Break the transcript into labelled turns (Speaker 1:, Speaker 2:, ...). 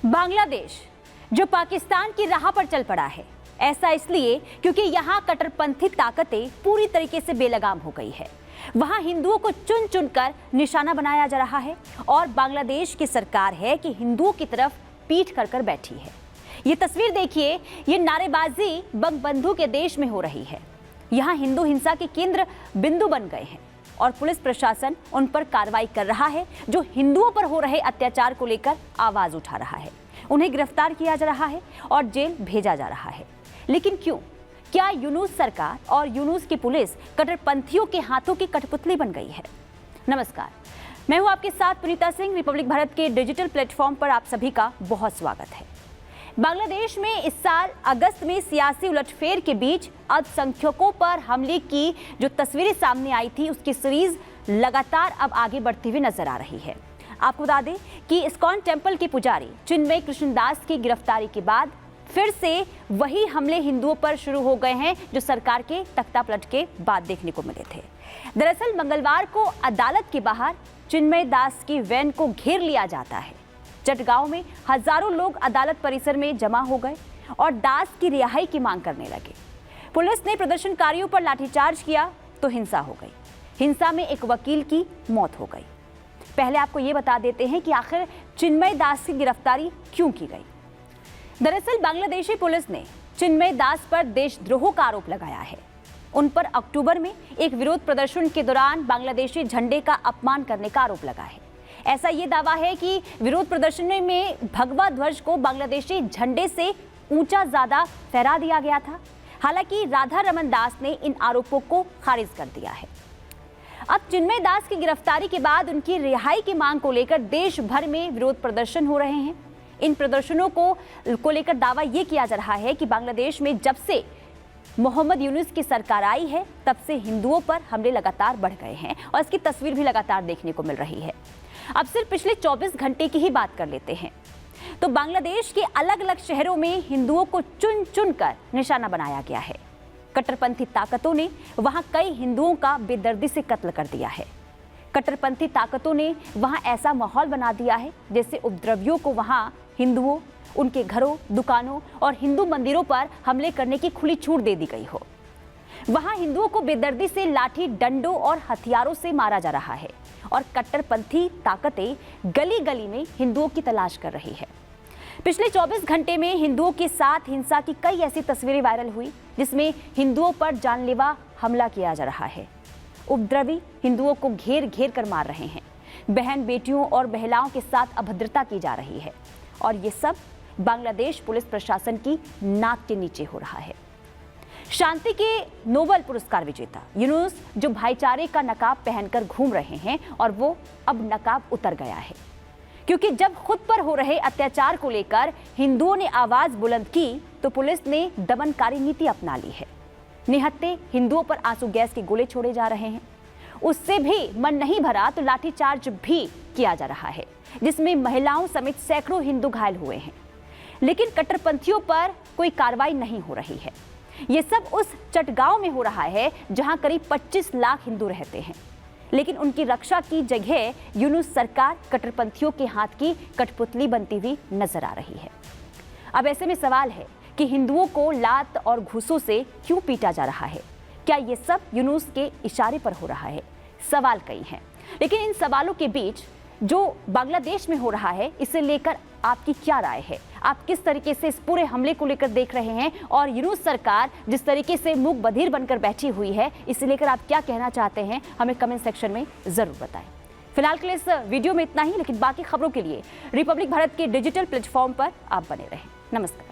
Speaker 1: बांग्लादेश जो पाकिस्तान की राह पर चल पड़ा है, ऐसा इसलिए क्योंकि यहाँ कट्टरपंथी ताकतें पूरी तरीके से बेलगाम हो गई है। वहाँ हिंदुओं को चुन चुनकर निशाना बनाया जा रहा है और बांग्लादेश की सरकार है कि हिंदुओं की तरफ पीठ कर कर बैठी है। ये तस्वीर देखिए, ये नारेबाजी बंगबंधु के देश में हो रही है। यहाँ हिंदू हिंसा के केंद्र बिंदु बन गए हैं और पुलिस प्रशासन उन पर कार्रवाई कर रहा है जो हिंदुओं पर हो रहे अत्याचार को लेकर आवाज उठा रहा है। उन्हें गिरफ्तार किया जा रहा है और जेल भेजा जा रहा है। लेकिन क्यों? क्या यूनुस सरकार और यूनुस की पुलिस कट्टरपंथियों के हाथों की कठपुतली बन गई है? नमस्कार, मैं हूं आपके साथ पुनीता सिंह। रिपब्लिक भारत के डिजिटल प्लेटफॉर्म पर आप सभी का बहुत स्वागत है। बांग्लादेश में इस साल अगस्त में सियासी उलटफेर के बीच अल्पसंख्यकों पर हमले की जो तस्वीरें सामने आई थी, उसकी सीरीज लगातार अब आगे बढ़ती हुई नजर आ रही है। आपको बता दें कि इस्कॉन टेम्पल के पुजारी चिन्मय कृष्णदास की गिरफ्तारी के बाद फिर से वही हमले हिंदुओं पर शुरू हो गए हैं जो सरकार के तख्तापलट के बाद देखने को मिले थे। दरअसल मंगलवार को अदालत के बाहर चिन्मय दास की वैन को घेर लिया जाता है। चटगांव में हजारों लोग अदालत परिसर में जमा हो गए और दास की रिहाई की मांग करने लगे। पुलिस ने प्रदर्शनकारियों पर लाठीचार्ज किया तो हिंसा हो गई। हिंसा में एक वकील की मौत हो गई। पहले आपको ये बता देते हैं कि आखिर चिन्मय दास की गिरफ्तारी क्यों की गई। दरअसल बांग्लादेशी पुलिस ने चिन्मय दास पर देशद्रोह का आरोप लगाया है। उन पर अक्टूबर में एक विरोध प्रदर्शन के दौरान बांग्लादेशी झंडे का अपमान करने का आरोप लगा है। ऐसा ये दावा है कि विरोध प्रदर्शन में भगवा ध्वज को बांग्लादेशी झंडे से ऊंचा ज्यादा फहरा दिया गया था। हालांकि राधा रमन दास ने इन आरोपों को खारिज कर दिया है। अब चिन्मय दास की गिरफ्तारी के बाद उनकी रिहाई की मांग को लेकर देश भर में विरोध प्रदर्शन हो रहे हैं। इन प्रदर्शनों को लेकर दावा यह किया जा रहा है कि बांग्लादेश में जब से मोहम्मद यूनुस की सरकार आई है, तब से हिंदुओं पर हमले लगातार बढ़ गए हैं और इसकी तस्वीर भी लगातार देखने को मिल रही है। अब सिर्फ पिछले 24 घंटे की ही बात कर लेते हैं तो बांग्लादेश के अलग अलग शहरों में हिंदुओं को चुन चुन कर निशाना बनाया गया है। कट्टरपंथी ताकतों ने वहां कई हिंदुओं का बेदर्दी से कत्ल कर दिया है। कट्टरपंथी ताकतों ने वहां ऐसा माहौल बना दिया है जैसे उपद्रवियों को वहां हिंदुओं, उनके घरों, दुकानों और हिंदू मंदिरों पर हमले करने की खुली छूट दे दी गई हो। वहां हिंदुओं को बेदर्दी से लाठी, डंडों और हथियारों से मारा जा रहा है और कट्टरपंथी ताकतें गली गली में हिंदुओं की तलाश कर रही है। पिछले 24 घंटे में हिंदुओं के साथ हिंसा की कई ऐसी तस्वीरें वायरल हुई जिसमें हिंदुओं पर जानलेवा हमला किया जा रहा है। उपद्रवी हिंदुओं को घेर घेर कर मार रहे हैं। बहन बेटियों और महिलाओं के साथ अभद्रता की जा रही है और ये सब बांग्लादेश पुलिस प्रशासन की नाक के नीचे हो रहा है। शांति के नोबेल पुरस्कार विजेता यूनुस जो भाईचारे का नकाब पहनकर घूम रहे हैं और वो अब नकाब उतर गया है, क्योंकि जब खुद पर हो रहे अत्याचार को लेकर हिंदुओं ने आवाज बुलंद की तो पुलिस ने दमनकारी नीति अपना ली है। निहत्थे हिंदुओं पर आंसू गैस के गोले छोड़े जा रहे हैं। उससे भी मन नहीं भरा तो लाठीचार्ज भी किया जा रहा है जिसमें महिलाओं समेत सैकड़ों हिंदू घायल हुए हैं। लेकिन कट्टरपंथियों पर कोई कार्रवाई नहीं हो रही है। ये सब उस चटगांव में हो रहा है जहां करीब 25 लाख हिंदू रहते हैं, लेकिन उनकी रक्षा की जगह यूनुस सरकार कट्टरपंथियों के हाथ की कठपुतली बनती हुई नजर आ रही है। अब ऐसे में सवाल है कि हिंदुओं को लात और घूसों से क्यों पीटा जा रहा है? क्या ये सब यूनुस के इशारे पर हो रहा है? सवाल कई हैं, लेकिन इन सवालों के बीच जो बांग्लादेश में हो रहा है, इसे लेकर आपकी क्या राय है? आप किस तरीके से इस पूरे हमले को लेकर देख रहे हैं और यूनुस सरकार जिस तरीके से मूक बधिर बनकर बैठी हुई है, इसे लेकर आप क्या कहना चाहते हैं? हमें कमेंट सेक्शन में जरूर बताएं। फिलहाल के लिए इस वीडियो में इतना ही, लेकिन बाकी खबरों के लिए रिपब्लिक भारत के डिजिटल प्लेटफॉर्म पर आप बने रहें। नमस्कार।